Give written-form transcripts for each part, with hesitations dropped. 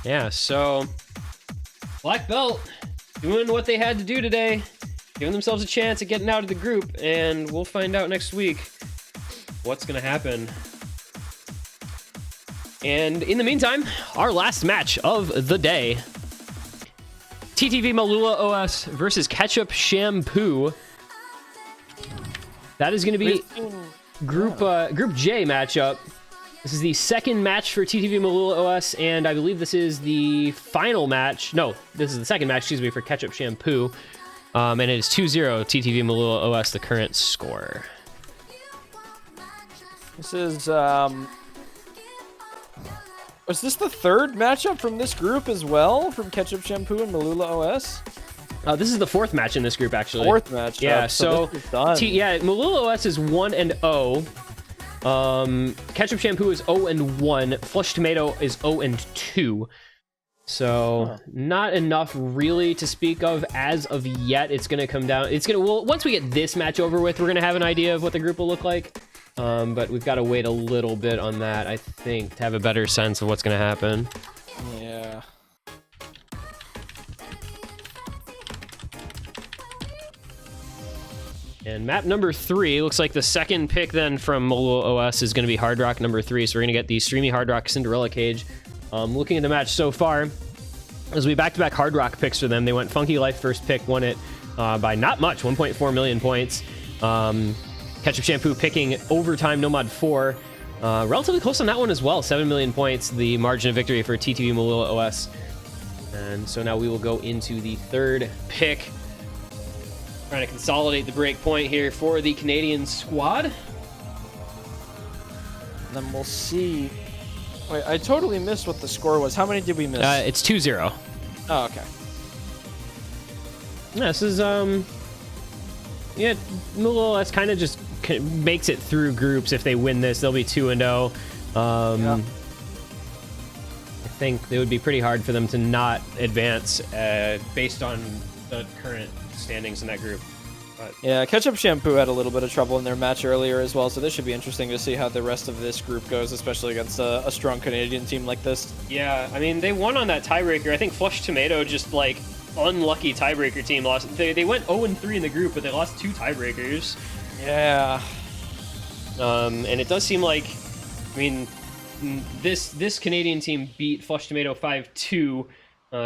Yeah, so Black Belt doing what they had to do today, giving themselves a chance at getting out of the group, and we'll find out next week what's going to happen. And in the meantime, our last match of the day, TTV MahloolaOS versus Ketchup Shampoo. That is going to be Group J matchup. This is the second match for TTV MahloolaOS, and I believe this is the final match. No, this is the second match, excuse me, for Ketchup Shampoo. And it is 2-0 TTV MahloolaOS, the current score. This is, was this the third matchup from this group as well, from Ketchup Shampoo and MahloolaOS? This is the fourth match in this group, actually. Fourth match. Yeah, so this is done. MahloolaOS is 1-0. Ketchup Shampoo is 0-1. Flush Tomato is 0-2. So not enough really to speak of as of yet. It's gonna come down. Well, once we get this match over with, we're gonna have an idea of what the group will look like. But we've got to wait a little bit on that, I think, to have a better sense of what's gonna happen. Yeah. And map number 3 looks like the second pick then from MahloolaOS is going to be Hard Rock number 3. So we're going to get the Streamy Hard Rock Cinderella Cage. Looking at the match so far, as we back-to-back Hard Rock picks for them, they went Funky Life first pick, won it by not much, 1.4 million points. Ketchup Shampoo picking Overtime Nomad 4. Relatively close on that one as well, 7 million points, the margin of victory for TTV MahloolaOS. And so now we will go into the third pick. Trying to consolidate the break point here for the Canadian squad. And then we'll see. Wait, I totally missed what the score was. How many did we miss? It's 2-0. Oh, okay. Yeah, this is, yeah, MahloolaOS kind of just makes it through groups. If they win this, they'll be 2-0. Yeah. I think it would be pretty hard for them to not advance based on the current standings in that group. But yeah, Ketchup Shampoo had a little bit of trouble in their match earlier as well, so this should be interesting to see how the rest of this group goes, especially against a strong Canadian team like this. Yeah, I mean, they won on that tiebreaker. I think Flush Tomato just, like, unlucky tiebreaker team lost. They went 0-3 in the group, but they lost 2 tiebreakers. Yeah. And it does seem like, I mean, this Canadian team beat Flush Tomato 5-2.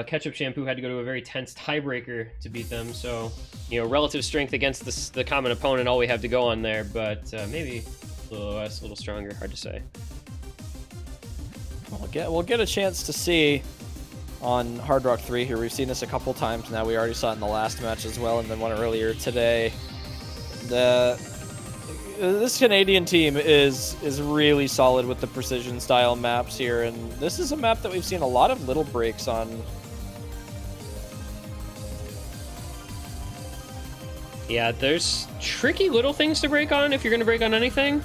Ketchup Shampoo had to go to a very tense tiebreaker to beat them, so, you know, relative strength against the common opponent, all we have to go on there, but maybe MahloolaOS a little stronger, hard to say. We'll get a chance to see on Hard Rock 3 here. We've seen this a couple times now. We already saw it in the last match as well, and then one earlier today. This Canadian team is really solid with the precision style maps here, and this is a map that we've seen a lot of little breaks on. Yeah, there's tricky little things to break on if you're going to break on anything.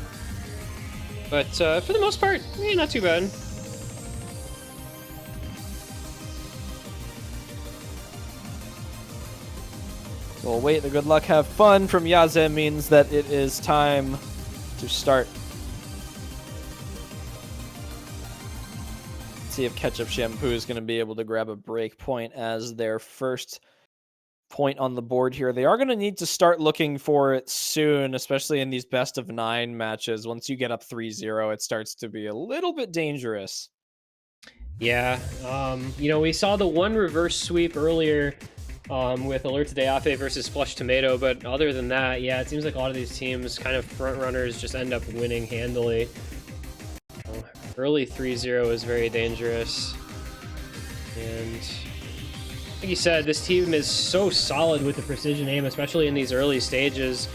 But for the most part, not too bad. So we'll wait the good luck, have fun from Yaze means that it is time to start. Let's see if Ketchup Shampoo is going to be able to grab a break point as their first point on the board here. They are going to need to start looking for it soon, especially in these best of 9 matches. Once you get up 3-0, it starts to be a little bit dangerous. Yeah, we saw the one reverse sweep earlier with Alert to Deafe versus Flush Tomato, but other than that, yeah, it seems like a lot of these teams, kind of front runners, just end up winning handily. Early 3-0 is very dangerous. And like you said, this team is so solid with the precision aim, especially in these early stages.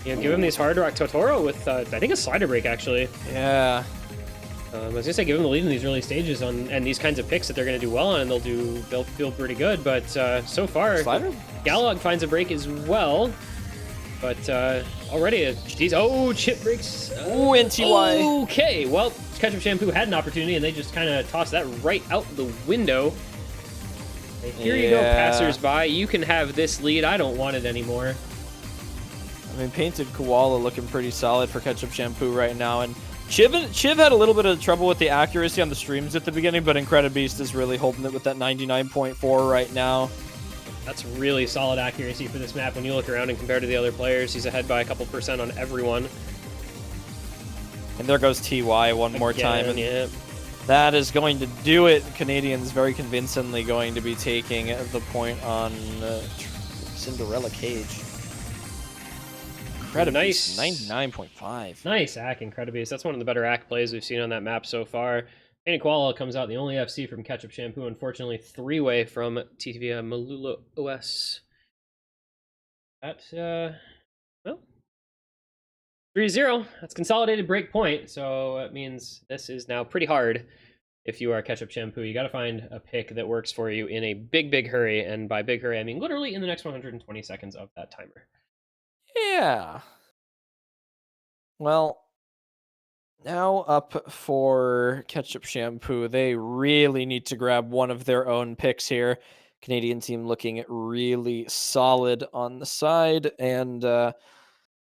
Give them these Hard Rock Totoro with, I think, a slider break, actually. Yeah. I was gonna say, give them the lead in these early stages and these kinds of picks that they're gonna do well on, and they'll feel pretty good. But so far, Galog finds a break as well. But already, chip breaks. Ooh, NTY. Okay, well, Ketchup Shampoo had an opportunity, and they just kind of tossed that right out the window. Here you go, passersby. You can have this lead. I don't want it anymore. I mean, Painted Koala looking pretty solid for Ketchup Shampoo right now, and Chiv had a little bit of trouble with the accuracy on the streams at the beginning, but Incredibeast is really holding it with that 99.4 right now. That's really solid accuracy for this map. When you look around and compare to the other players, he's ahead by a couple % on everyone. And there goes TY one more time. And yeah. that is going to do it. Canadians very convincingly going to be taking the point on Cinderella Cage. Nice. 99.5. Nice hack, Incredibeast. That's one of the better hack plays we've seen on that map so far. Painted Koala comes out the only FC from Ketchup Shampoo. Unfortunately, 3-way from TTV MahloolaOS. Well, 3-0. That's consolidated break point, so it means this is now pretty hard if you are Ketchup Shampoo. You got to find a pick that works for you in a big hurry, and by big hurry, I mean literally in the next 120 seconds of that timer. Yeah. Well, now up for Ketchup Shampoo. They really need to grab one of their own picks here. Canadian team looking really solid on the side, and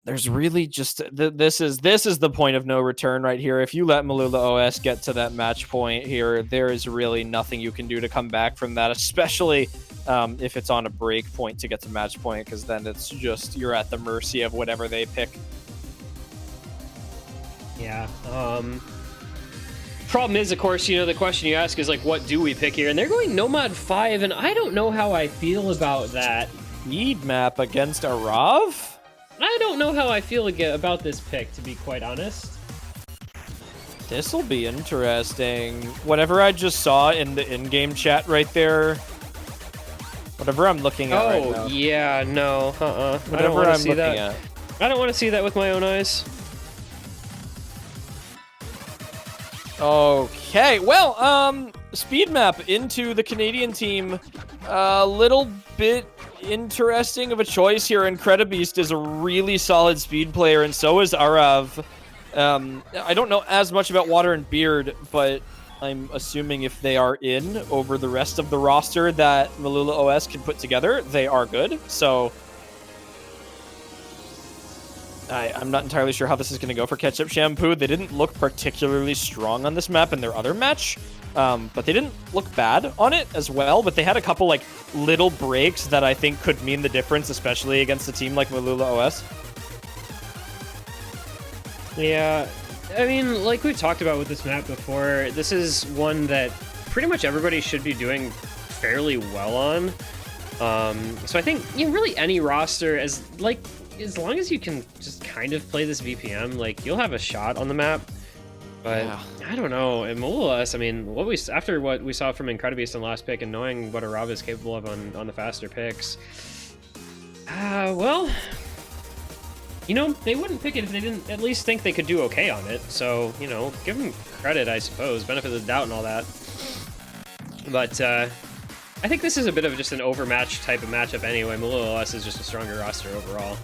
there's really just this is the point of no return right here. If you let MahloolaOS get to that match point here, there is really nothing you can do to come back from that, especially if it's on a break point to get to match point, because then it's just you're at the mercy of whatever they pick. Yeah. Problem is, of course, you know, the question you ask is like, what do we pick here? And they're going Nomad 5, and I don't know how I feel about that. Speed map against Arav? I don't know how I feel about this pick, to be quite honest. This will be interesting. Whatever I just saw in the in-game chat right there, whatever I'm looking at right now. Oh, yeah, no, Whatever I don't want to I'm see looking that. at. I don't want to see that with my own eyes. Okay, well, speed map into the Canadian team. A little bit interesting of a choice here. Incredibeast is a really solid speed player, and so is Arav. I don't know as much about Water and Beard, but I'm assuming if they are in over the rest of the roster that MahloolaOS can put together, they are good. So I'm not entirely sure how this is going to go for Ketchup Shampoo. They didn't look particularly strong on this map in their other match, but they didn't look bad on it as well. But they had a couple like little breaks that I think could mean the difference, especially against a team like MahloolaOS. Yeah, I mean, like we talked about with this map before, this is one that pretty much everybody should be doing fairly well on. So I think, you know, really any roster, as long as you can just kind of play this VPM, like, you'll have a shot on the map. But yeah. I don't know. In MahloolaOS, I mean, after what we saw from Incredibeast on last pick and knowing what Arav is capable of on the faster picks, well, you know, they wouldn't pick it if they didn't at least think they could do okay on it. So, you know, give them credit, I suppose, benefit of the doubt and all that. But I think this is a bit of just an overmatched type of matchup anyway. MahloolaOS is just a stronger roster overall.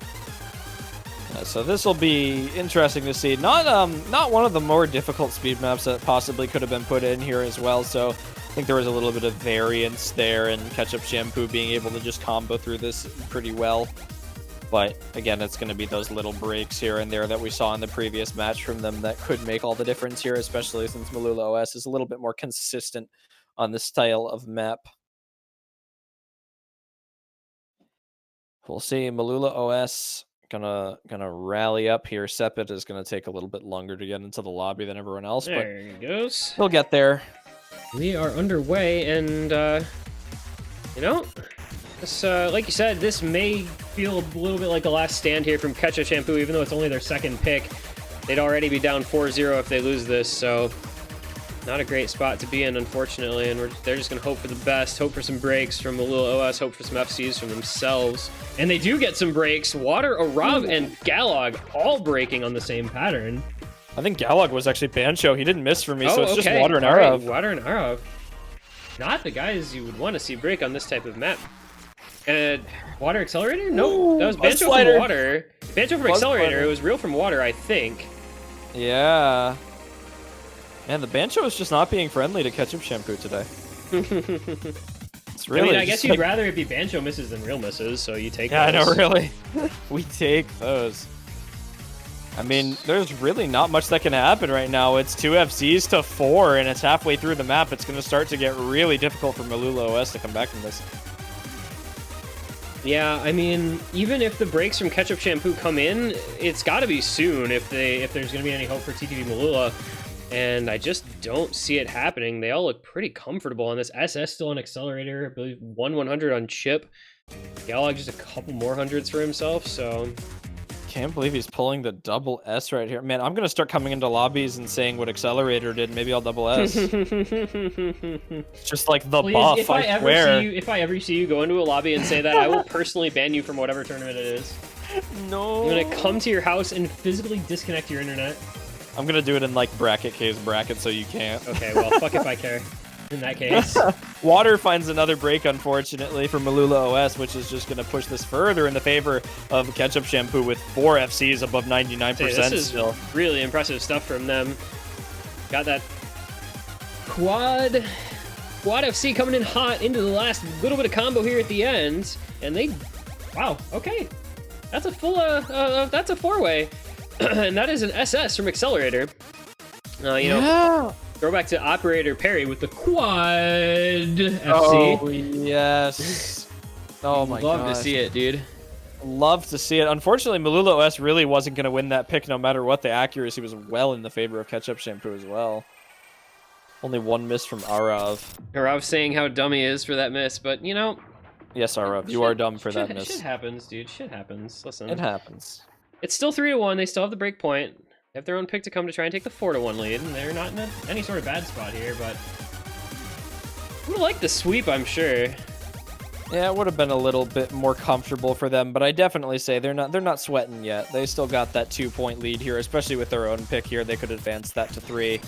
So this will be interesting to see. Not one of the more difficult speed maps that possibly could have been put in here as well. So I think there was a little bit of variance there, and Ketchup Shampoo being able to just combo through this pretty well. But again, it's going to be those little breaks here and there that we saw in the previous match from them that could make all the difference here, especially since MahloolaOS is a little bit more consistent on this style of map. We'll see. MahloolaOS gonna rally up here. Sepet is gonna take a little bit longer to get into the lobby than everyone else, there he goes. He'll get there. We are underway, and you know, this, like you said, this may feel a little bit like a last stand here from Ketchup Shampoo, even though it's only their second pick. They'd already be down 4-0 if they lose this, so not a great spot to be in, unfortunately, and they're just going to hope for the best, hope for some breaks from MahloolaOS, hope for some FCs from themselves. And they do get some breaks. Water, Arav, and Galog all breaking on the same pattern. I think Galog was actually Bancho. He didn't miss for me, so it's okay. just Water and Arav. Arav. Right. Water and Arav. Not the guys you would want to see break on this type of map. And Water Accelerator? No, that was Bancho from Water. Bancho from Accelerator. It was real from Water, I think. Yeah. Man, the Bancho is just not being friendly to Ketchup Shampoo today. It's really. I mean, I guess you'd rather it be Bancho misses than real misses, so you take those. Yeah, I know, really. We take those. I mean, there's really not much that can happen right now. It's 2 FCs to 4, and it's halfway through the map. It's going to start to get really difficult for MahloolaOS to come back from this. Yeah, I mean, even if the breaks from Ketchup Shampoo come in, it's got to be soon if there's going to be any hope for TTV Mahloula. And I just don't see it happening. They all look pretty comfortable on this. SS still on Accelerator, I believe 100 on Chip. Galog just a couple more hundreds for himself, so... Can't believe he's pulling the double S right here. Man, I'm going to start coming into lobbies and saying what Accelerator did. Maybe I'll double S. Just like the buff, if I ever see you go into a lobby and say that, I will personally ban you from whatever tournament it is. No. I'm going to come to your house and physically disconnect your internet. I'm going to do it in like bracket case bracket so you can't. Okay, well, fuck if I care. In that case. Water finds another break, unfortunately, for MahloolaOS, which is just going to push this further in the favor of Ketchup Shampoo with 4 FCs above 99% this is still. Really impressive stuff from them. Got that quad FC coming in hot into the last little bit of combo here at the end. And they... Wow, okay. That's a full... that's a 4-way. And that is an SS from Accelerator. You know... Throw back to Operator Perry with the quad FC. Oh, yes. Oh, my god. Love to see it, dude. Love to see it. Unfortunately, MahloolaOS really wasn't going to win that pick no matter what. The accuracy was well in the favor of Ketchup Shampoo as well. Only 1 miss from Arav. Arav saying how dumb he is for that miss, but, you know... Yes, Arav, you are dumb for that miss. Shit happens, dude. Shit happens. Listen. It happens. It's still 3-1. They still have the break point. They have their own pick to come to try and take the 4-1 lead, and they're not in any sort of bad spot here, but... I would like the sweep, I'm sure. Yeah, it would have been a little bit more comfortable for them, but I definitely say they're not sweating yet. They still got that 2-point lead here, especially with their own pick here. They could advance that to 3.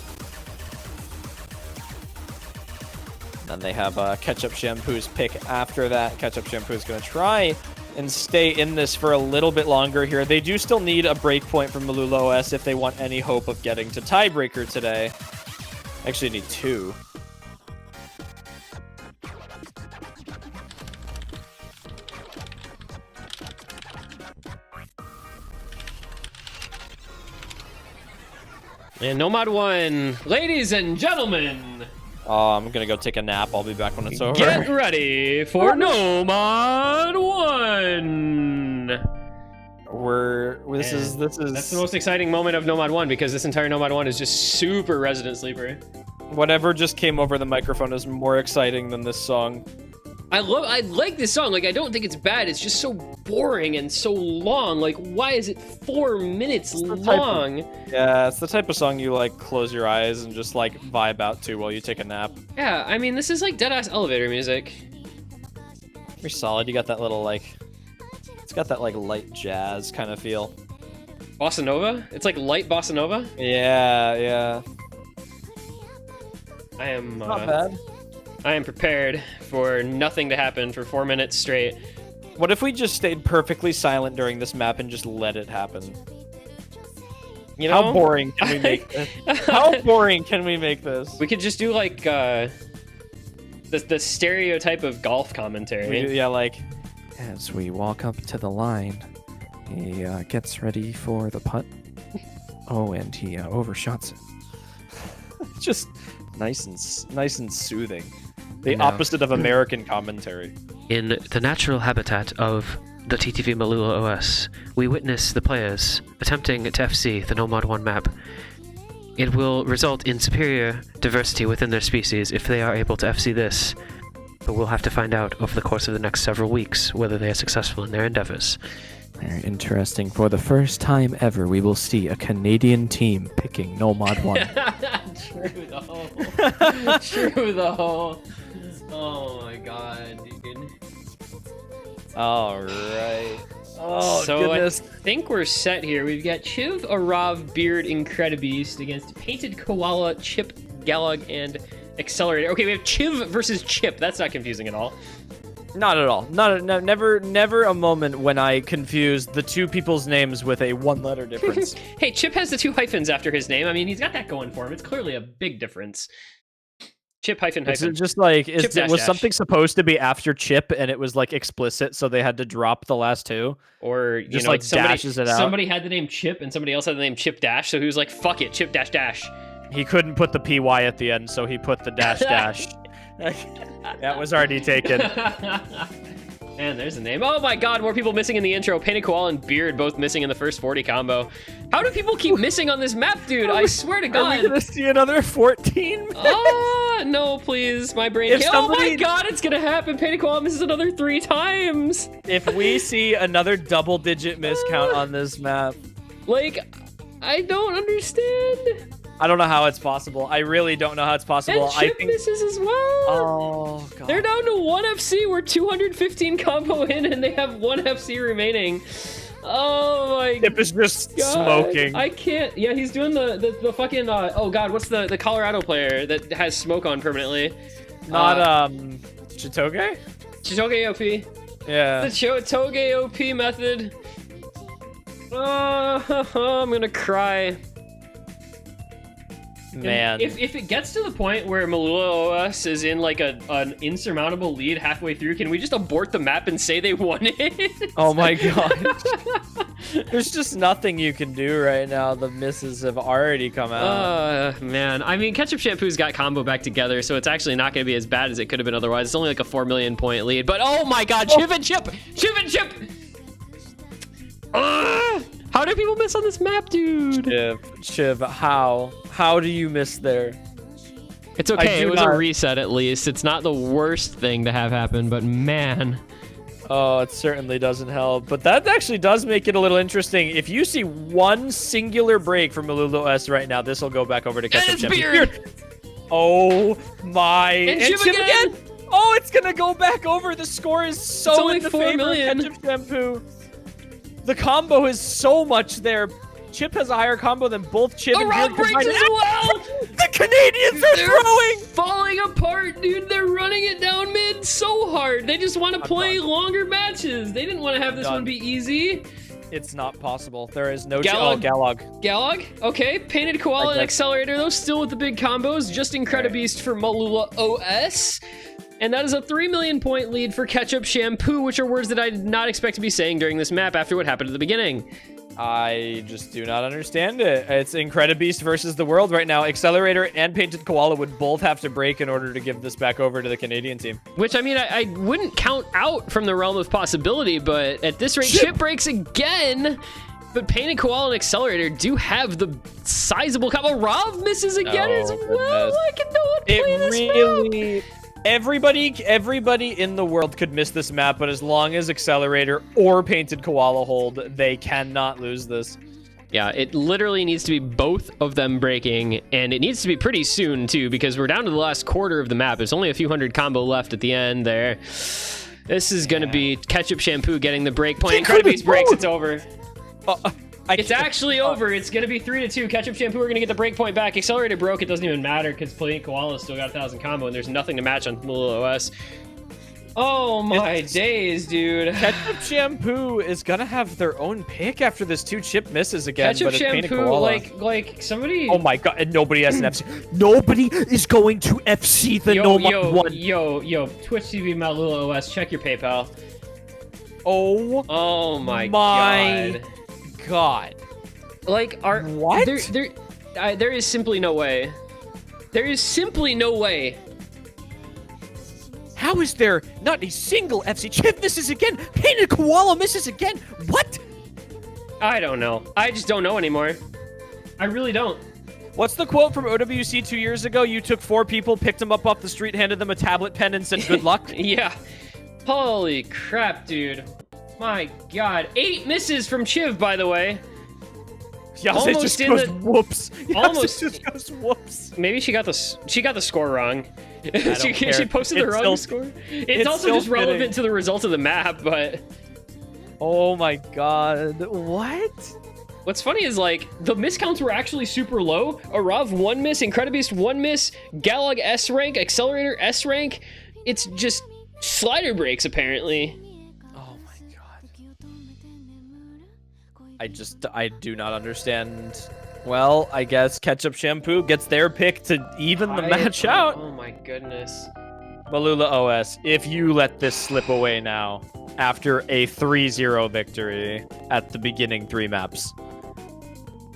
Then they have Ketchup Shampoo's pick after that. Ketchup Shampoo is going to try and stay in this for a little bit longer here. They do still need a break point from MahloolaOS if they want any hope of getting to tiebreaker today. Actually need 2. And Nomad 1, ladies and gentlemen. I'm gonna go take a nap. I'll be back when it's over. Get ready for Nomad 1. This is That's the most exciting moment of Nomad 1 because this entire Nomad 1 is just super Resident Sleeper. Whatever just came over the microphone is more exciting than this song. I like this song. Like, I don't think it's bad. It's just so boring and so long. Like, why is it 4 minutes long? Yeah, it's the type of song you like close your eyes and just like vibe out to while you take a nap. Yeah, I mean, this is like dead-ass elevator music. Pretty solid. You got that little like, it's got that like light jazz kind of feel. Bossa Nova? It's like light Bossa Nova? Yeah. I am Not bad. I am prepared for nothing to happen for 4 minutes straight. What if we just stayed perfectly silent during this map and just let it happen? You know? How boring can we make this? How boring can we make this? We could just do like the stereotype of golf commentary. Yeah, like as we walk up to the line, he gets ready for the putt. Oh, and he overshots it. Just nice and soothing. The opposite of American commentary. In the natural habitat of the TTV MahloolaOS, we witness the players attempting to FC the Nomad 1 map. It will result in superior diversity within their species if they are able to FC this, but we'll have to find out over the course of the next several weeks whether they are successful in their endeavors. Very interesting. For the first time ever, we will see a Canadian team picking Nomad 1. True though. Oh my god, dude. Alright. Oh, so goodness. I think we're set here. We've got Chiv, Arav, Beard, Incredibeast against Painted Koala, Chip, Galog, and Accelerator. Okay, we have Chiv versus Chip. That's not confusing at all. Not at all. Never a moment when I confused the two people's names with a 1-letter difference. Hey, Chip has the 2 hyphens after his name. I mean, he's got that going for him. It's clearly a big difference. Chip hyphen Is it hyphen. just like Chip dash was dash. something supposed to be after chip and it was like explicit, so they had to drop the last two? Or you Just know, like somebody dashes it out. somebody had the name Chip and somebody else had the name Chip Dash, so he was like, "Fuck it, Chip Dash Dash." He couldn't put the py at the end, so he put the dash dash. That was already taken. And there's the name. Oh my god, more people missing in the intro. Painted Koala and Beard both missing in the first 40 combo. How do people keep missing on this map, dude? I swear to Are we god. gonna see another 14? Oh, no, please. My brain If can't. Oh my somebody- god, it's gonna happen. Painted Koala misses another 3 times. If we see another double-digit miscount on this map, Like, I don't understand. I don't know how it's possible. I really don't know how it's possible. And Chip misses as well. Oh god. They're down to 1 FC. We're 215 combo in, and they have 1 FC remaining. Oh my Chip is just god. smoking. I can't. Yeah, he's doing the fucking. Oh god, what's the Colorado player that has smoke on permanently? Not Chitoge? Chitoge OP. Yeah. The Chitoge OP method. I'm gonna cry. Man. If it gets to the point where MahloolaOS is in like an insurmountable lead halfway through, can we just abort the map and say they won it? Oh my god. There's just nothing you can do right now. The misses have already come out. Man. I mean, Ketchup Shampoo's got combo back together, so it's actually not going to be as bad as it could have been otherwise. It's only like a 4 million point lead, but oh my god, Chip and Chip! Chip and Chip! How do people miss on this map, dude? Chiv, how? How do you miss there? It's okay, it was a not- reset at least. It's not the worst thing to have happen, but man. Oh, it certainly doesn't help. But that actually does make it a little interesting. If you see one singular break from MahloolaOS right now, this will go back over to Ketchup it's Shampoo. Beard! Oh my! And Chip again! Oh, it's gonna go back over. The score is It's so only in the 4 favor million. of Ketchup Shampoo. The combo is so much there. Chip has a higher combo than both Chip and Rob Beard breaks combined. as well! The Canadians are They're throwing! falling apart, dude. They're running it down mid so hard. They just want to play done. longer matches. They didn't want to have this done. one be easy. It's not possible. There is no Galog. Galog. Galog, okay. Painted Koala and Accelerator, those still with the big combos. Just Incredibeast for MahloolaOS. And that is a 3 million point lead for Ketchup Shampoo, which are words that I did not expect to be saying during this map after what happened at the beginning. I just do not understand it. It's Incredibeast versus the world right now. Accelerator and Painted Koala would both have to break in order to give this back over to the Canadian team. Which, I mean, I wouldn't count out from the realm of possibility, but at this rate, Chip breaks again. But Painted Koala and Accelerator do have the sizable combo. Rav misses again as well. goodness. I cannot play this map. Really... Everybody in the world could miss this map, but as long as Accelerator or Painted Koala hold, they cannot lose this. Yeah, it literally needs to be both of them breaking, and it needs to be pretty soon, too, because we're down to the last quarter of the map. There's only a few hundred combo left at the end there. This is going to be Ketchup Shampoo getting the break point. Incredibeast breaks, it's over. It's actually over. It's going to be 3-2. Ketchup Shampoo are going to get the break point back. Accelerator broke. It doesn't even matter because Painted Koala still got 1,000 combo, and there's nothing to match on MahloolaOS. Oh my days, dude. Ketchup Shampoo is gonna have their own pick after this 2 chip misses again. Ketchup but it's Painted Shampoo, Koala. like somebody. Oh my god, and nobody has an FC. Nobody is going to FC the Nomad one. Yo, Twitch TV MahloolaOS, check your PayPal. Oh my god. Like, What? There is simply no way. There is simply no way. How is there not a single FC? Chip misses again. Painted Koala misses again. What? I don't know. I just don't know anymore. I really don't. What's the quote from OWC 2 years ago? You took 4 people, picked them up off the street, handed them a tablet pen, and said good luck? Yeah. Holy crap, dude. My god. 8 misses from Chiv, by the way. Yase Almost just in goes the- whoops. Yase almost- just goes whoops. Maybe she got the score wrong. she care. posted It's the wrong still- score. it's It's also still just relevant fitting. to the result of the map, but Oh my god. What? what's funny is, like, the miscounts were actually super low. Arav 1 miss, Incredibeast 1 miss, Galog S rank, Accelerator S rank. It's just slider breaks, apparently. Oh my god. I do not understand Well, I guess Ketchup Shampoo gets their pick to even the match out. Oh my goodness. MahloolaOS, if you let this slip away now, after a 3-0 victory at the beginning 3 maps,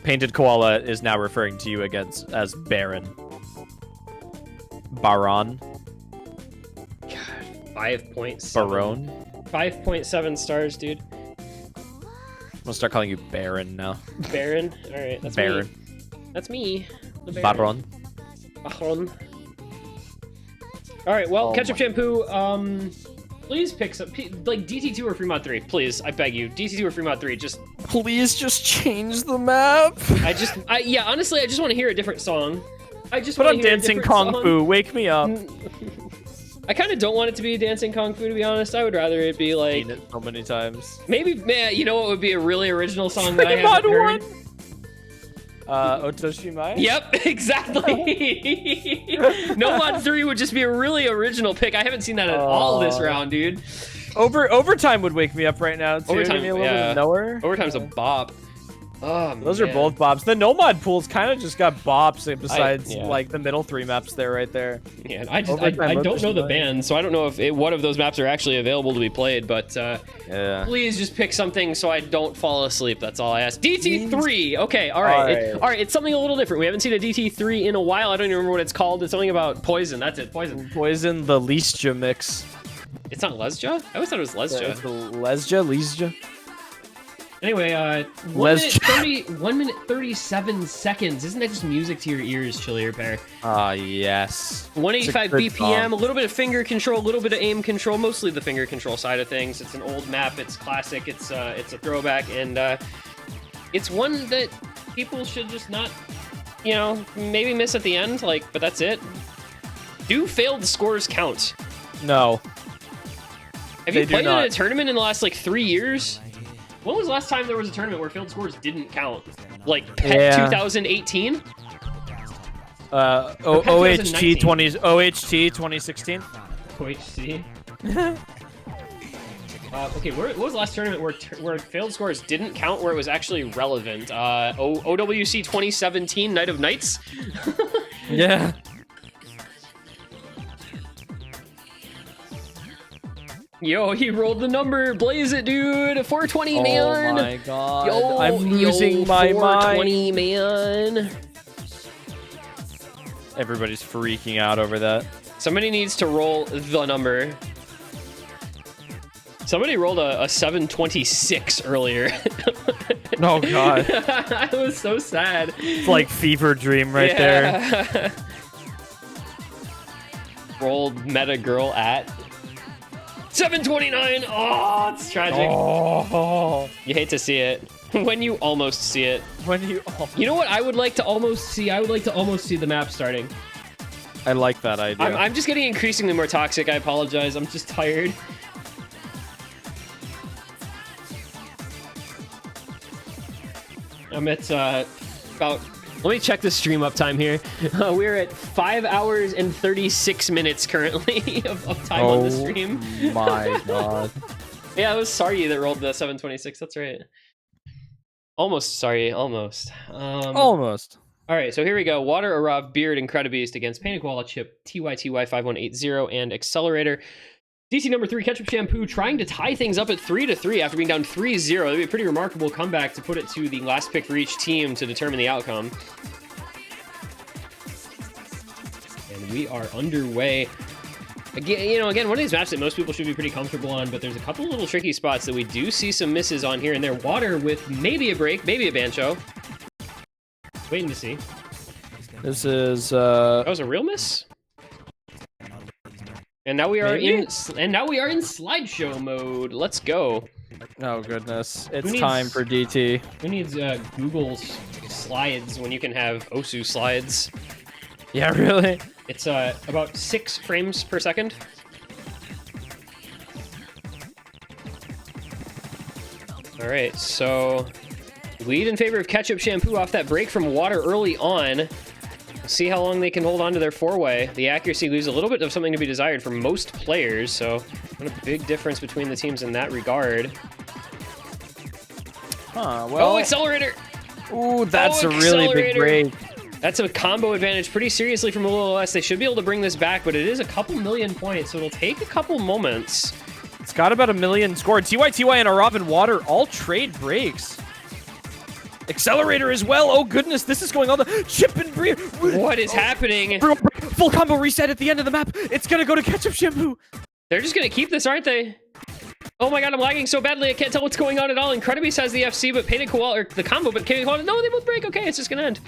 Painted Koala is now referring to you as Baron. Baron? God, 5.7. Baron? 5.7 stars, dude. I'm gonna start calling you Baron now. Baron? Alright, that's Baron. me. That's me. The Baron. Baron. Alright, well, Oh Ketchup my- Shampoo, please pick some, like, DT2 or Fremont 3, please, I beg you. DT2 or Fremont 3, just, Please just change the map. yeah, honestly, I just want to hear a different song. I just Put want on to hear Dancing a different Kung song. Fu. Wake me up. I kind of don't want it to be Dancing Kung Fu, to be honest. I would rather it be like, Seen it so many times. maybe, man, you know what would be a really original song that I Fremont haven't heard? Otoshimai? Yep, exactly. No Mod 3 would just be a really original pick. I haven't seen that at all this round, dude. Overtime would wake me up right now, too. Overtime, Give me a little yeah. bit of nowhere. Overtime's a bop. Oh, Those are man. both bops. The Nomad pools kind of just got bops besides yeah. like the middle 3 maps there right there. Yeah, I Overtime don't know the Otoshimai. band, so I don't know if one of those maps are actually available to be played, but Yeah. please just pick something so I don't fall asleep. That's all I ask. DT3. Okay, all right. All All right, it's something a little different. We haven't seen a DT3 in a while. I don't even remember what it's called. It's something about poison. That's it, poison. Poison the Leesja mix. It's not Lesja? I always thought it was Lesja. It's the Leesja? Anyway, 1 minute 37 seconds. Isn't that just music to your ears, Chillier Pair? Ah, yes. 185 It's a good BPM, song. a little bit of finger control, a little bit of aim control, mostly the finger control side of things. It's an old map, it's classic, it's a throwback, and it's one that people should just not, you know, maybe miss at the end, like, but that's it. Do failed scores count? No. Have They you do played in not. a tournament in the last, like, 3 years? When was the last time there was a tournament where failed scores didn't count? Like, PET Yeah. 2018? OHT 2016. OHC. Okay, what was the last tournament where failed scores didn't count, where it was actually relevant? OWC 2017, Night of Nights? Yeah. Yo, he rolled the number. Blaze it, dude. 420, Oh man. my god. Yo, I'm losing my 420, mind. man. Everybody's freaking out over that. Somebody needs to roll the number. Somebody rolled a 726 earlier. Oh god. I was so sad. It's like fever dream right there. there. Rolled meta girl at 729. Oh, it's tragic. Oh. You hate to see it. When you almost see it. When you You know what I would like to almost see? I would like to almost see the map starting. I like that idea. I'm just getting increasingly more toxic. I apologize. I'm just tired. I'm at about... Let me check the stream uptime here. We're at 5 hours and 36 minutes currently of time on the stream. Oh my god. Yeah, it was Sargi that rolled the 726. That's right. Almost Sargi, almost. Almost. All right, so here we go. Water, Arav, Beard, and Credibeast against Painted Koala, Chip, TYTY5180, and Accelerator. DC number 3, Ketchup Shampoo, trying to tie things up at 3-3 after being down 3-0. That'd be a pretty remarkable comeback to put it to the last pick for each team to determine the outcome. And we are underway. Again, one of these maps that most people should be pretty comfortable on, but there's a couple little tricky spots that we do see some misses on here and there. Water with maybe a break, maybe a Bancho. Waiting to see. This is That was a real miss. And now we are Maybe? in slideshow mode. Let's go. oh goodness. It's needs- time for DT. Who needs Google slides when you can have Osu slides? Yeah, really? It's about 6 frames per second. All right, so lead in favor of Ketchup Shampoo off that break from Water early on. We'll see how long they can hold on to their 4-way. The accuracy leaves a little bit of something to be desired for most players, so what a big difference between the teams in that regard. Huh, well. Oh, Accelerator! Ooh, that's Oh, a really big accelerator. break. That's a combo advantage pretty seriously from MahloolaOS. They should be able to bring this back, but it is a couple million points, so it'll take a couple moments. It's got about 1 million scored. TYTY and Arav and Water all trade breaks. Accelerator as well. Oh goodness, this is going on the chip and breathe. What is happening? Full combo reset at the end of the map. It's gonna go to Ketchup Shampoo. They're just gonna keep this, aren't they? Oh my god, I'm lagging so badly, I can't tell what's going on at all. Incredibeast has the FC, but Painted Koala, or the combo, but Painted Koala, no, they both break. Okay, it's just gonna end.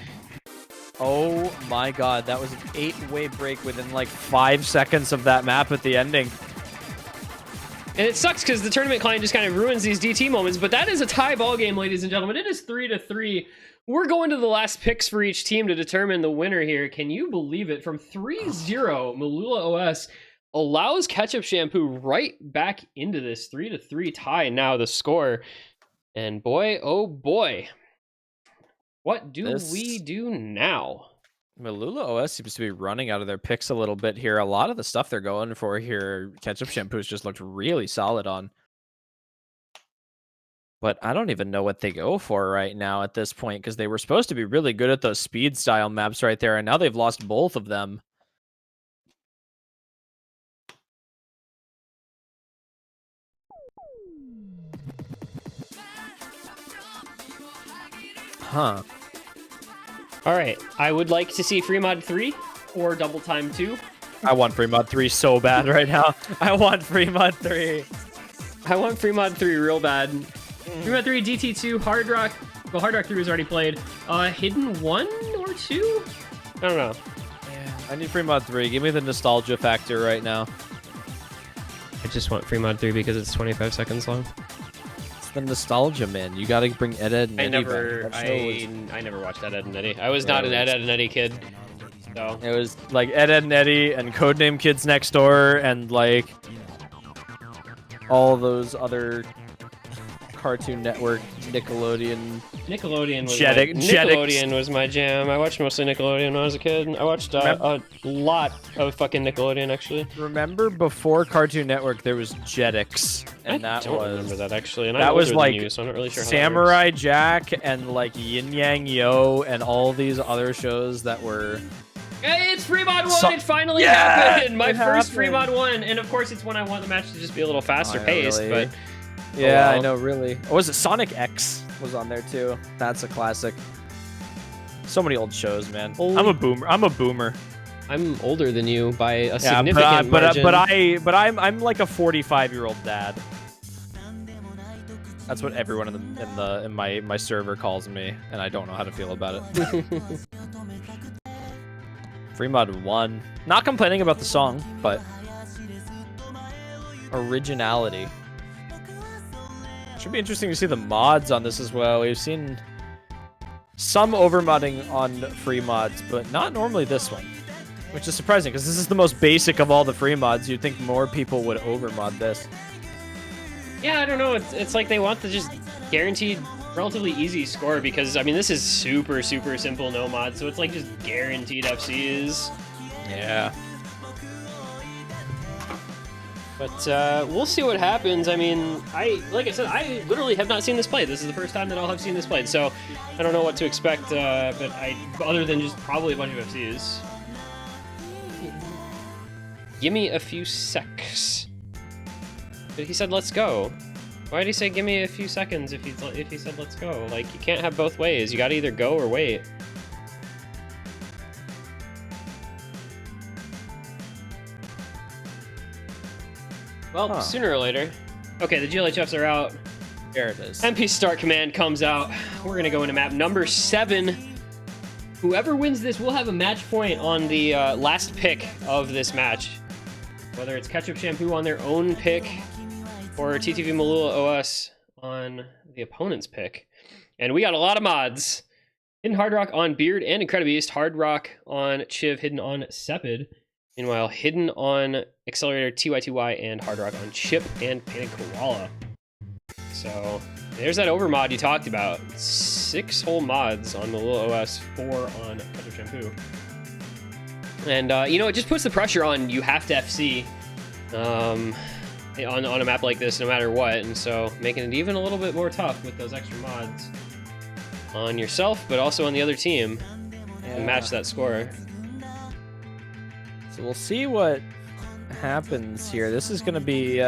Oh my god, that was an 8-way break within like 5 seconds of that map at the ending. And it sucks because the tournament client just kind of ruins these DT moments, but that is a tie ball game, ladies and gentlemen. It is 3-3. We're going to the last picks for each team to determine the winner here. Can you believe it? From 3-0, MahloolaOS allows Ketchup Shampoo right back into this 3-3 tie. Now the score. And boy, oh boy, what do we do now? MahloolaOS seems to be running out of their picks a little bit here. A lot of the stuff they're going for here, Ketchup Shampoo's just looked really solid on. But I don't even know what they go for right now at this point, because they were supposed to be really good at those speed style maps right there, and now they've lost both of them. Huh. All right, I would like to see Free Mod 3 or Double Time 2. I want Free Mod 3 so bad right now. I want Free Mod 3. I want Free Mod 3 real bad. Free Mod 3, DT2, Hard Rock. Well, Hard Rock 3 was already played. Hidden 1 or 2? I don't know. Yeah, I need Free Mod 3. Give me the nostalgia factor right now. I just want Free Mod 3 because it's 25 seconds long. It's the nostalgia, man. You gotta bring Ed, Ed, and Eddie back. I never watched Ed, Ed, and Eddie. I was not an Ed, Ed, and Eddie kid. So it was like Ed, Ed, and Eddie and Codename Kids Next Door and like all those other Cartoon Network, Nickelodeon. Nickelodeon was my jam. I watched mostly Nickelodeon when I was a kid. I watched a lot of fucking Nickelodeon, actually. Remember before Cartoon Network, there was Jetix, and I don't remember that actually. And that I'm was older like than you, so I'm not really sure how Samurai Jack and like Yin Yang Yo and all these other shows that were. Hey, it's Free Mod 1! It finally happened! My first Free Mod 1! And of course, it's when I want the match to just be a little faster paced, really. but... Yeah, I know, really. Oh, was it Sonic X was on there too? That's a classic. So many old shows, man. I'm a boomer. I'm older than you by a significant margin. But I'm like a 45-year-old dad. That's what everyone in my server calls me, and I don't know how to feel about it. Free Mod 1. Not complaining about the song, but originality. Should be interesting to see the mods on this as well. We've seen some overmodding on free mods, but not normally this one, which is surprising because this is the most basic of all the free mods. You'd think more people would overmod this. Yeah, I don't know. It's like they want the just guaranteed, relatively easy score because, I mean, this is super, super simple no mod, so it's like just guaranteed FCs. Yeah. But we'll see what happens. I mean, like I said, I literally have not seen this played. This is the first time that I'll have seen this played, so I don't know what to expect, but other than just probably a bunch of FCs. Give me a few secs. But he said, let's go. Why did he say, give me a few seconds if he said, let's go? Like, you can't have both ways. You gotta either go or wait. Well, sooner or later. Okay, the GLHFs are out. There it is. MP start command comes out. We're gonna go into map number 7. Whoever wins this will have a match point on the last pick of this match. Whether it's Ketchup Shampoo on their own pick or TTV MahloolaOS on the opponent's pick. And we got a lot of mods. Hidden Hard Rock on Beard and Incredibeast. Hard Rock on Chiv, hidden on Sepid. Meanwhile, hidden on Accelerator, TYTY, and Hard Rock on Chip and Painted Koala. So there's that overmod you talked about. 6 whole mods on MahloolaOS, 4 on Ketchup Shampoo. And, you know, it just puts the pressure on you have to FC on a map like this no matter what. And so making it even a little bit more tough with those extra mods. on yourself, but also on the other team and match that score. So we'll see what happens here. This is going to be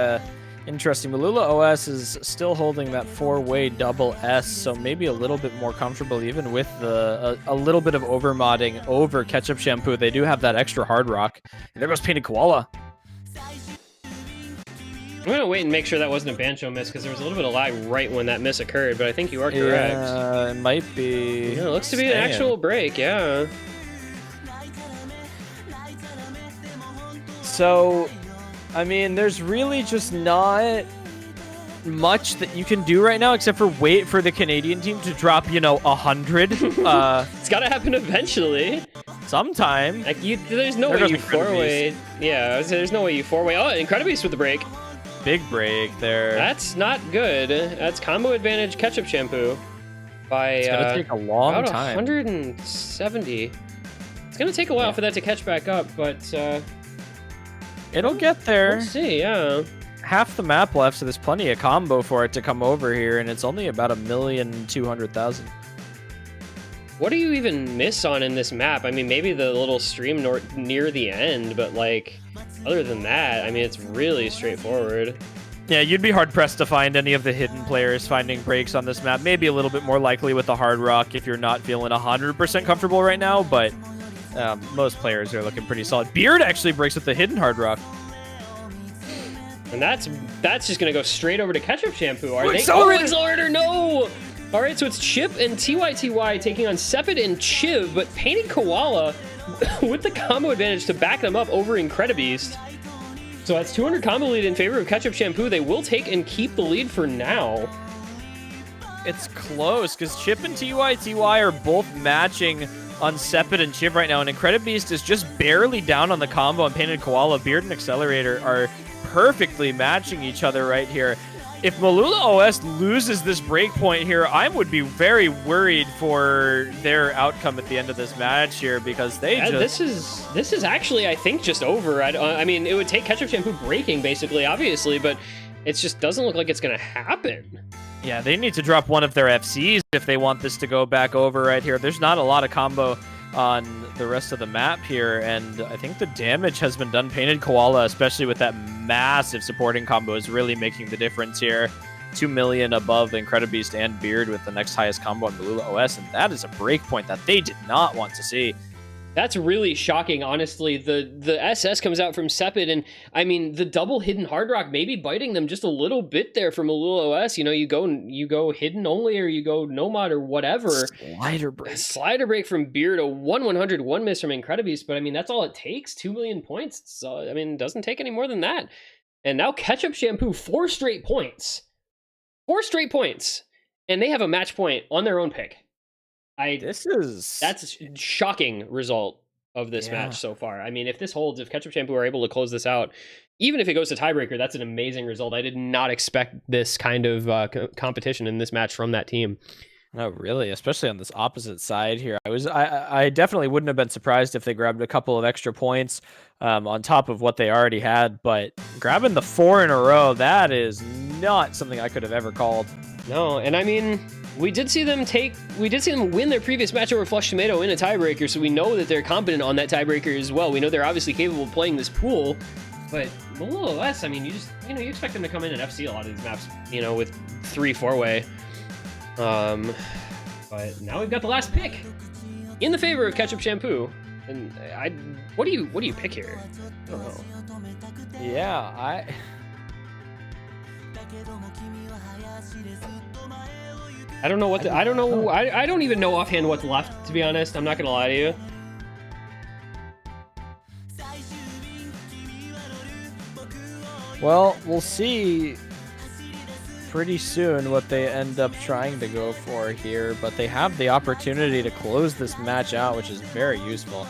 interesting. MahloolaOS is still holding that 4-way double S, so maybe a little bit more comfortable even with the a little bit of overmodding over Ketchup Shampoo. They do have that extra hard rock. And there goes Painted Koala. I'm going to wait and make sure that wasn't a Bancho miss, because there was a little bit of lag right when that miss occurred, but I think you are correct. Yeah, it might be. Yeah, it looks to be an actual break, yeah. So, I mean, there's really just not much that you can do right now except for wait for the Canadian team to drop, 100. It's got to happen eventually. Sometime. Like there's no way you 4-way. Yeah, I was saying, there's no way you 4-way. Oh, Incredibeast with the break. Big break there. That's not good. That's combo advantage Ketchup Shampoo by it's gonna take a long about time. 170. It's gonna take a while for that to catch back up, but it'll get there. we'll see. Yeah. Half the map left, so there's plenty of combo for it to come over here, and it's only about 1,200,000. What do you even miss on in this map? I mean, maybe the little stream near the end, but like, other than that, I mean, it's really straightforward. Yeah, you'd be hard-pressed to find any of the hidden players finding breaks on this map. Maybe a little bit more likely with the hard rock if you're not feeling 100% comfortable right now, but most players are looking pretty solid. Beard actually breaks with the hidden hard rock. And that's just gonna go straight over to Ketchup Shampoo. Are they? Accelerator! Oh, Accelerator, no! All right, so it's Chip and TYTY taking on Sepid and Chiv, but Painted Koala with the combo advantage to back them up over Incredibeast. So that's 200 combo lead in favor of Ketchup Shampoo. They will take and keep the lead for now. It's close, because Chip and TYTY are both matching on Sepid and Chiv right now, and Incredibeast is just barely down on the combo, and Painted Koala, Beard, and Accelerator are perfectly matching each other right here. If MahloolaOS loses this breakpoint here, I would be very worried for their outcome at the end of this match here, because they just... This is actually, I think, just over. I mean, it would take Ketchup Shampoo breaking, basically, obviously, but it just doesn't look like it's going to happen. Yeah, they need to drop one of their FCs if they want this to go back over right here. There's not a lot of combo on the rest of the map here, and I think the damage has been done. Painted Koala, especially with that massive supporting combo, is really making the difference here. 2 million above Incredibeast and Beard with the next highest combo on MahloolaOS, and that is a breakpoint that they did not want to see. That's really shocking, honestly. The SS comes out from Sepid, and I mean, the double hidden hard rock maybe biting them just a little bit there from MahloolaOS. You know, you go hidden only, or you go nomad, or whatever. Slider break from Beard, a 1/100 one miss from Incredibeast, but I mean, that's all it takes. 2 million points. So I mean, it doesn't take any more than that. And now Ketchup Shampoo, 4 straight points. 4 straight points, and they have a match point on their own pick. That's a shocking result of this match so far. I mean, if this holds, if Ketchup Shampoo are able to close this out, even if it goes to tiebreaker, that's an amazing result. I did not expect this kind of competition in this match from that team. No, really, especially on this opposite side here. I definitely wouldn't have been surprised if they grabbed a couple of extra points on top of what they already had, but grabbing the 4 in a row, that is not something I could have ever called. No, and I mean, we did see them win their previous match over Flush Tomato in a tiebreaker, so we know that they're competent on that tiebreaker as well. We know they're obviously capable of playing this pool, but MahloolaOS, I mean, you expect them to come in and FC a lot of these maps, with 3-4-way. But now we've got the last pick in the favor of Ketchup Shampoo, and what do you pick here? I don't know. Yeah, I don't know what I don't know. I don't even know offhand what's left, to be honest. I'm not gonna lie to you. Well, we'll see pretty soon what they end up trying to go for here, but they have the opportunity to close this match out, which is very useful.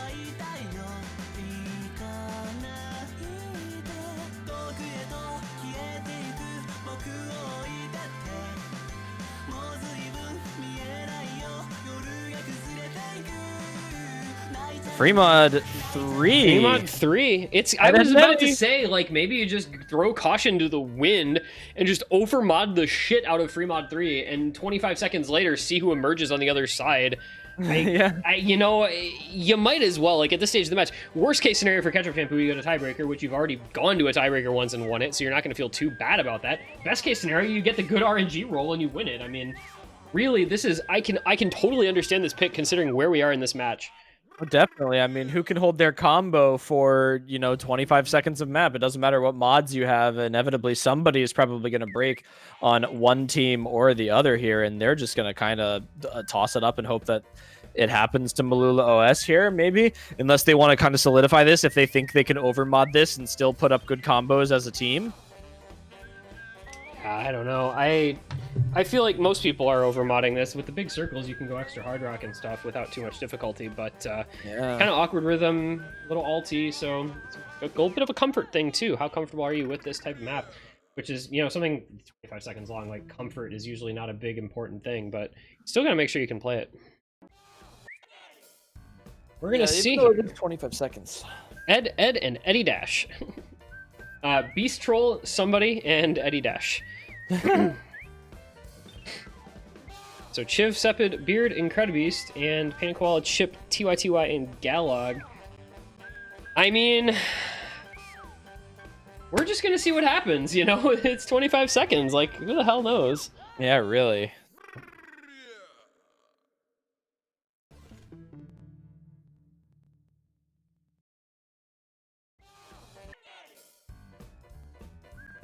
Fremod 3. Fremont 3. I was about to say, like, maybe you just throw caution to the wind and just overmod the shit out of Fremont 3, and 25 seconds later, see who emerges on the other side. You know, you might as well, like, at this stage of the match. Worst case scenario for Ketchup Shampoo, you go to tiebreaker, which you've already gone to a tiebreaker once and won it, so you're not going to feel too bad about that. Best case scenario, you get the good RNG roll and you win it. I mean, really, this is, I can totally understand this pick considering where we are in this match. Oh, definitely. I mean, who can hold their combo for, 25 seconds of map? It doesn't matter what mods you have. Inevitably, somebody is probably going to break on one team or the other here, and they're just going to kind of toss it up and hope that it happens to MahloolaOS here, maybe, unless they want to kind of solidify this, if they think they can overmod this and still put up good combos as a team. I don't know. I feel like most people are overmodding this. With the big circles, you can go extra hard rock and stuff without too much difficulty, but kind of awkward rhythm, little alty, so it's a little bit of a comfort thing too. How comfortable are you with this type of map? Which is, something 25 seconds long, like comfort is usually not a big important thing, but still gotta make sure you can play it. We're gonna see 25 seconds. Ed, and Eddie Dash. Beast Troll, somebody, and Eddie Dash. So Chiv, Sepid, Beard, Incredibeast, and Pain Koala, Chip, TYTY, and Galog. I mean, we're just gonna see what happens, It's 25 seconds, like, who the hell knows? Yeah, really.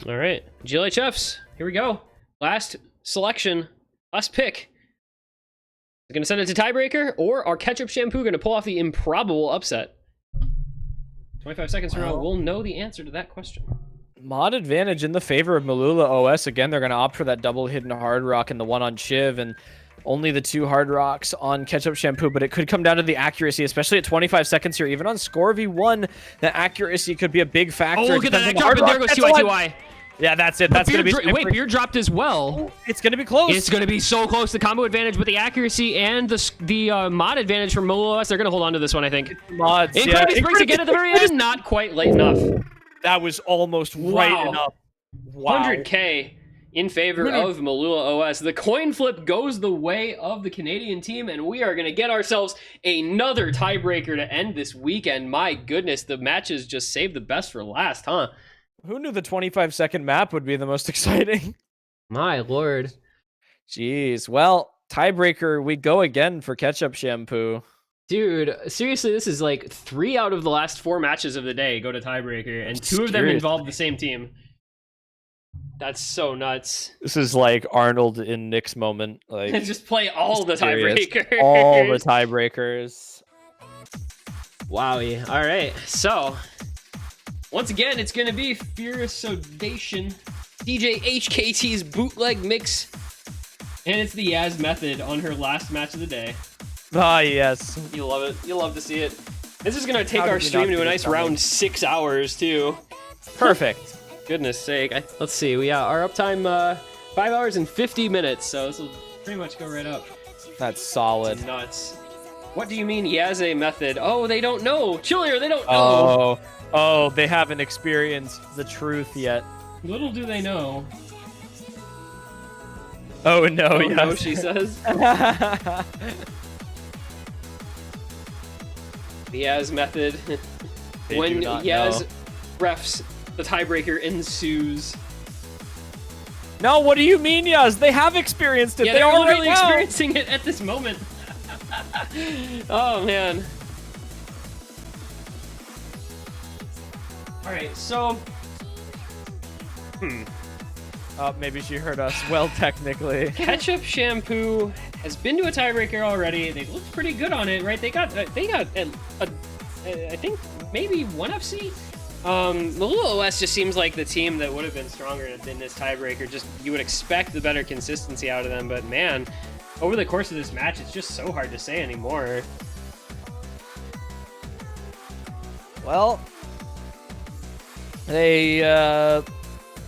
All right, GLHFs, here we go. Last selection, last pick. Is it gonna send it to tiebreaker, or are Ketchup Shampoo gonna pull off the improbable upset? 25 seconds from now, we'll know the answer to that question. Mod advantage in the favor of MahloolaOS. Again, they're going to opt for that double hidden hard rock and the one on Chiv, and only the 2 hard rocks on Ketchup Shampoo, but it could come down to the accuracy, especially at 25 seconds here. Even on score v1, the accuracy could be a big factor. Oh, look at that drop, and there goes TYTY. Yeah, that's it. That's going to be... Wait, Beard dropped as well. It's going to be close. It's going to be so close. The combo advantage with the accuracy and the mod advantage from MahloolaOS. They're going to hold on to this one, I think. Mods, Incredibeast brings again at the very end. Not quite late enough. That was almost right enough. Wow. 100K in favor of MahloolaOS. The coin flip goes the way of the Canadian team, and we are going to get ourselves another tiebreaker to end this weekend. My goodness, the matches just saved the best for last, huh? Who knew the 25-second map would be the most exciting? My lord. Jeez. Well, tiebreaker, we go again for Ketchup Shampoo. Dude, seriously, this is like 3 out of the last 4 matches of the day go to tiebreaker, and 2 of them involve the same team. That's so nuts. This is like Arnold in Nick's moment. Like, just play all the tiebreakers. All the tiebreakers. Wowie. All right, so once again, it's going to be Furious Sodation, DJ HKT's bootleg mix, and it's the Yaz method on her last match of the day. Ah, yes. You love it. You love to see it. This is going to take our stream to a nice round 6 hours, too. Perfect. Goodness sake. Let's see. Our uptime, 5 hours and 50 minutes, so this will pretty much go right up. That's solid. It's nuts. What do you mean, Yaze method? Oh, they don't know. Chillier, they don't know. Oh, they haven't experienced the truth yet. Little do they know. Oh, no, oh, yes. no, she says. The Yaz method. When Yaz refs, the tiebreaker ensues. No, what do you mean, Yaz? They have experienced it. Yeah, they they're are literally right experiencing it at this moment. Oh, man. Alright, so... maybe she heard us. Well, technically. Ketchup Shampoo has been to a tiebreaker already. They looked pretty good on it, right? They got I think, maybe 1 FC? MahloolaOS just seems like the team that would have been stronger in this tiebreaker. Just, you would expect the better consistency out of them, but man, over the course of this match, it's just so hard to say anymore. Well, they,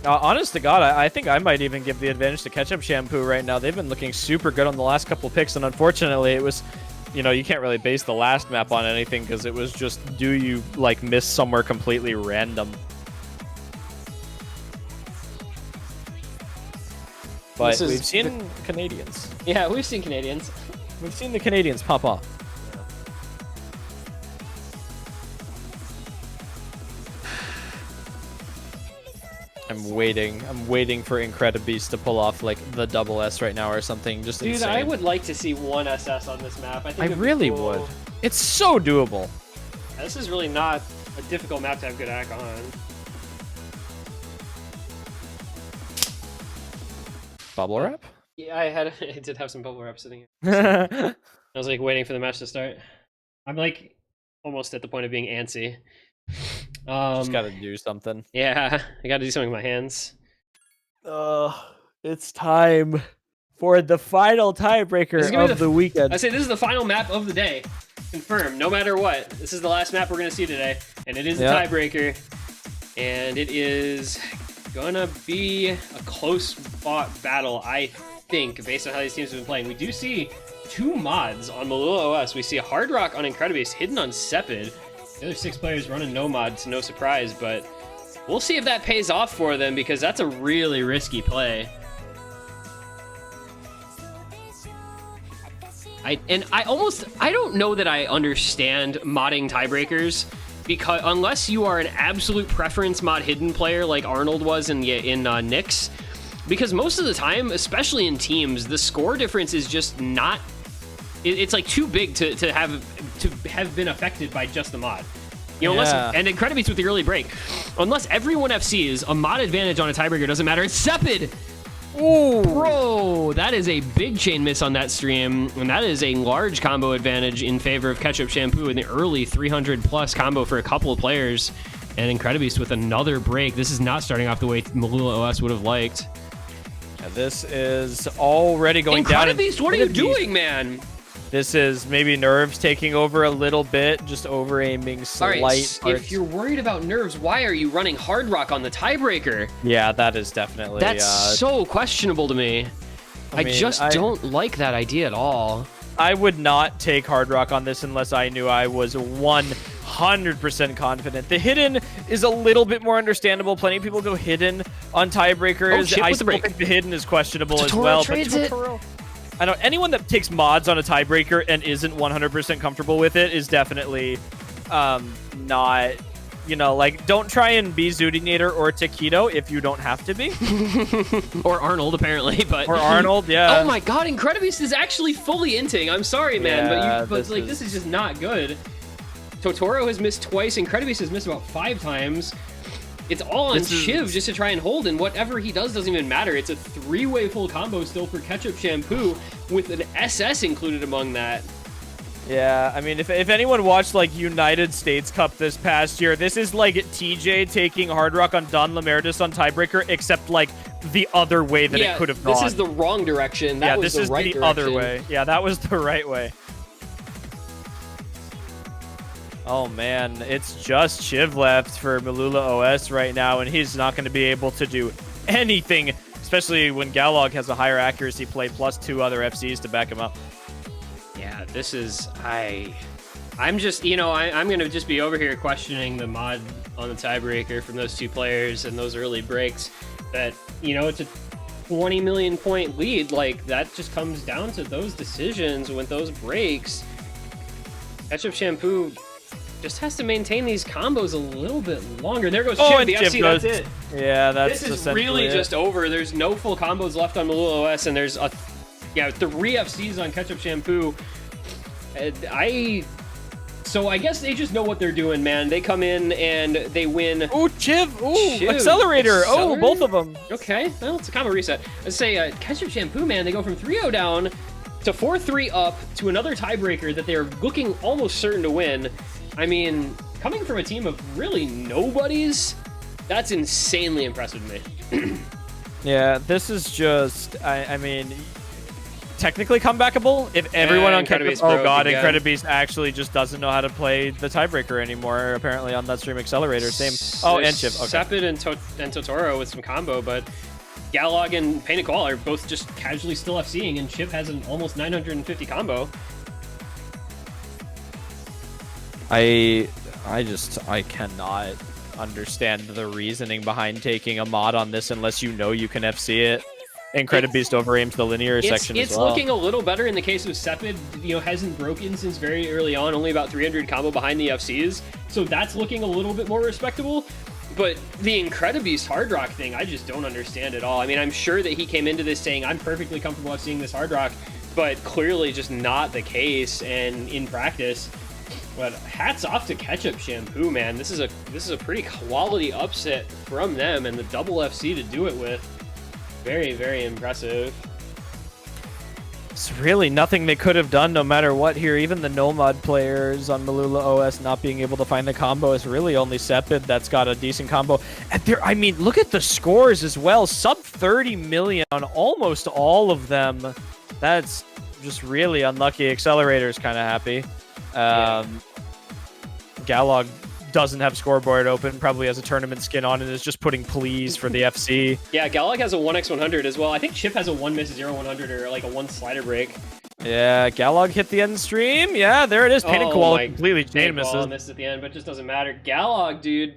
honest to God, I think I might even give the advantage to Ketchup Shampoo right now. They've been looking super good on the last couple picks, and unfortunately, it was you know, you can't really base the last map on anything because it was just, do you like miss somewhere completely random? But we've seen Canadians. Yeah, we've seen Canadians. We've seen the Canadians pop off. I'm waiting for Incredibeast to pull off like the double S right now or something. Just Dude, insane. I would like to see one SS on this map. I think I it'd be really cool. would. It's so doable. This is really not a difficult map to have good hack on. Bubble wrap? Yeah, I did have some bubble wrap sitting here. I was like waiting for the match to start. I'm like almost at the point of being antsy. Just gotta do something. Yeah, I gotta do something with my hands. It's time for the final tiebreaker of the weekend. I say this is the final map of the day. Confirmed, no matter what. This is the last map we're gonna see today. And it is the tiebreaker. And it is gonna be a close fought battle, I think, based on how these teams have been playing. We do see 2 mods on MahloolaOS. We see Hard Rock on Incredibeast, hidden on Sepid. The other 6 players running no mods, no surprise, but we'll see if that pays off for them because that's a really risky play. I don't know that I understand modding tiebreakers, because unless you are an absolute preference mod hidden player like Arnold was in Nyx, because most of the time, especially in teams, the score difference is just not. It's like too big to have been affected by just the mod. You know, unless, and Incredibeast with the early break. Unless everyone FCs, a mod advantage on a tiebreaker doesn't matter. It's Sepid! Ooh. Bro, that is a big chain miss on that stream, and that is a large combo advantage in favor of Ketchup Shampoo in the early 300 plus combo for a couple of players. And Incredibeast with another break. This is not starting off the way MahloolaOS would have liked. This is already going down. Incredibeast, what are you doing, man? This is maybe nerves taking over a little bit, just over-aiming slight. All right, if you're worried about nerves, why are you running Hard Rock on the tiebreaker? Yeah, that is definitely... That's so questionable to me. I don't like that idea at all. I would not take Hard Rock on this unless I knew I was 100% confident. The hidden is a little bit more understandable. Plenty of people go hidden on tiebreakers. I still think the hidden is questionable as well. Trades it. I know anyone that takes mods on a tiebreaker and isn't 100% comfortable with it is definitely not, you know, like, don't try and be Zoodinator or Taquito if you don't have to be. Or Arnold, apparently, but... Or Arnold, yeah. Oh my god, Incredibeast is actually fully inting. I'm sorry, man, but this is just not good. Totoro has missed twice. Incredibeast has missed about 5 times. It's all on Shiv just to try and hold, and whatever he does doesn't even matter. It's a 3-way full combo still for Ketchup Shampoo with an SS included among that. Yeah, I mean, if anyone watched, like, United States Cup this past year, this is like TJ taking Hard Rock on Don Lemerdis on tiebreaker, except, like, the other way that it could have gone. This is the wrong direction. That was the right direction. Yeah, this is the other way. Yeah, that was the right way. Oh man, it's just Shiv left for MahloolaOS right now, and he's not going to be able to do anything, especially when Galog has a higher accuracy play plus 2 other FCs to back him up. Yeah, this is... I'm just, you know, I'm going to just be over here questioning the mod on the tiebreaker from those 2 players and those early breaks that, you know, it's a 20 million point lead. Like, that just comes down to those decisions with those breaks. Ketchup Shampoo just has to maintain these combos a little bit longer. There goes Chip, the FC, that's it. Yeah, that's This is really just over. There's no full combos left on MahloolaOS, and there's 3 FCs on Ketchup Shampoo. So I guess they just know what they're doing, man. They come in and they win. Ooh, Chiv! Ooh, Accelerator! Oh, both of them. Okay, well, it's a combo reset. Let's say Ketchup Shampoo, man, they go from 3-0 down to 4-3 up to another tiebreaker that they're looking almost certain to win. I mean, coming from a team of really nobodies, that's insanely impressive to me. Yeah, this is just, I mean, technically comebackable if everyone on Incredibeast, Incredibeast actually just doesn't know how to play the tiebreaker anymore, apparently, on that stream. Accelerator, same. Oh, and Chip. Okay. Sepid and Totoro with some combo, but Galog and Painted Koala are both just casually still FCing, and Chip has an almost 950 combo. I cannot understand the reasoning behind taking a mod on this unless you know you can FC it. Incredibeast over-aimed the linear section as well. It's looking a little better in the case of Sepid. You know, hasn't broken since very early on, only about 300 combo behind the FCs. So that's looking a little bit more respectable. But the Incredibeast Hard Rock thing, I just don't understand at all. I mean, I'm sure that he came into this saying, I'm perfectly comfortable with seeing this Hard Rock, but clearly just not the case and in practice. But hats off to Ketchup Shampoo, man. This is a pretty quality upset from them, and the double FC to do it with. Very, very impressive. It's really nothing they could have done no matter what here. Even the Nomad players on MahloolaOS not being able to find the combo is really only Sepid that's got a decent combo. And there, I mean, look at the scores as well. Sub 30 million on almost all of them. That's just really unlucky. Accelerator's kind of happy. Galog doesn't have scoreboard open, probably has a tournament skin on and is just putting please for the FC. Yeah, Galog has a 1x100 as well. I think Chip has a 1 miss 0-100 or like a 1 slider break. Yeah, Galog hit the end stream. Yeah, there it is. Painted Koala completely chain misses. Missed at the end, but it just doesn't matter. Galog, dude.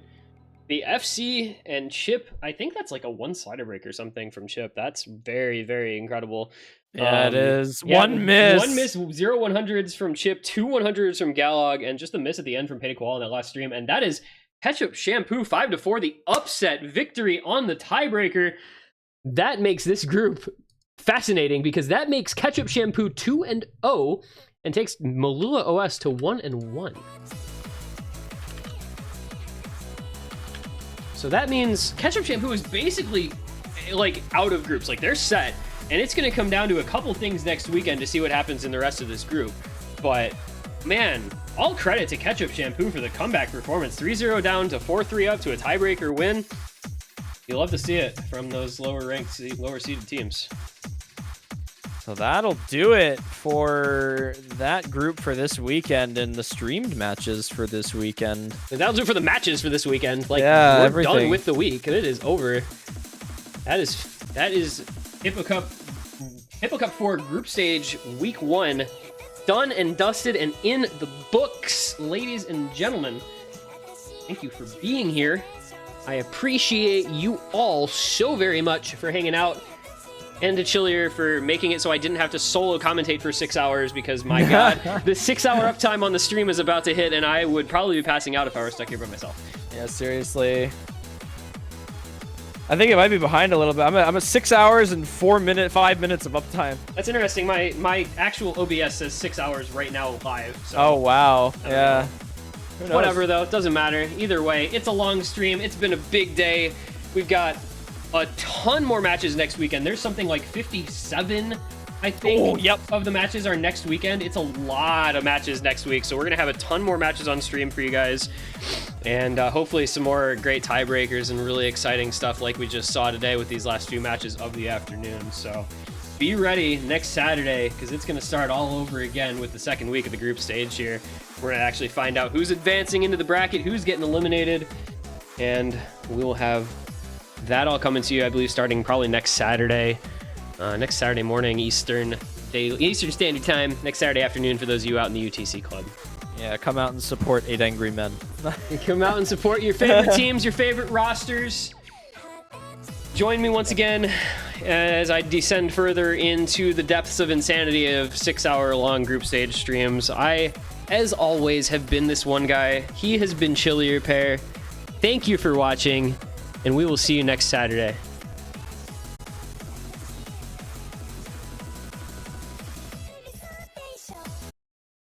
The FC and Chip, I think that's like a 1 slider break or something from Chip. That's very, very incredible. Yeah, it is. Yeah, 1 miss. 1 miss, 0-100s from Chip, 2 100s from Galog, and just a miss at the end from Painted Koala in that last stream. And that is Ketchup Shampoo 5-4, the upset victory on the tiebreaker. That makes this group fascinating because that makes Ketchup Shampoo 2-0 and takes MahloolaOS to 1-1. So that means Ketchup Shampoo is basically like out of groups. Like they're set. And it's going to come down to a couple things next weekend to see what happens in the rest of this group. But, man, all credit to Ketchup Shampoo for the comeback performance. 3-0 down to 4-3 up to a tiebreaker win. You love to see it from those lower-ranked, lower-seeded teams. So that'll do it for that group for this weekend and the streamed matches for this weekend. And that'll do it for the matches for this weekend. Like, yeah, we're everything. done with the week. It is over. That is Hippo Cup 4 group stage week 1 done and dusted and in the books. Ladies and gentlemen, thank you for being here. I appreciate you all so very much for hanging out, and to Chillier for making it so I didn't have to solo commentate for 6 hours because, my god, the 6-hour uptime on the stream is about to hit and I would probably be passing out if I were stuck here by myself. Yeah, seriously. I think it might be behind a little bit. I'm at 6 hours and 5 minutes of uptime. That's interesting. My actual OBS says 6 hours right now live. So oh wow. Yeah. Whatever though, it doesn't matter. Either way, it's a long stream. It's been a big day. We've got a ton more matches next weekend. There's something like 57, I think, of the matches are next weekend. It's a lot of matches next week, so we're gonna have a ton more matches on stream for you guys, and hopefully some more great tiebreakers and really exciting stuff like we just saw today with these last few matches of the afternoon. So be ready next Saturday because it's gonna start all over again with the second week of the group stage here. We're gonna actually find out who's advancing into the bracket, who's getting eliminated, and we will have that all coming to you, I believe, starting probably next Saturday morning, Eastern Standard Time, next Saturday afternoon for those of you out in the UTC club. Yeah, come out and support 8 Angry Men. Come out and support your favorite teams, your favorite rosters. Join me once again as I descend further into the depths of insanity of 6-hour-long group stage streams. I, as always, have been this one guy. He has been Chillier Pair. Thank you for watching, and we will see you next Saturday.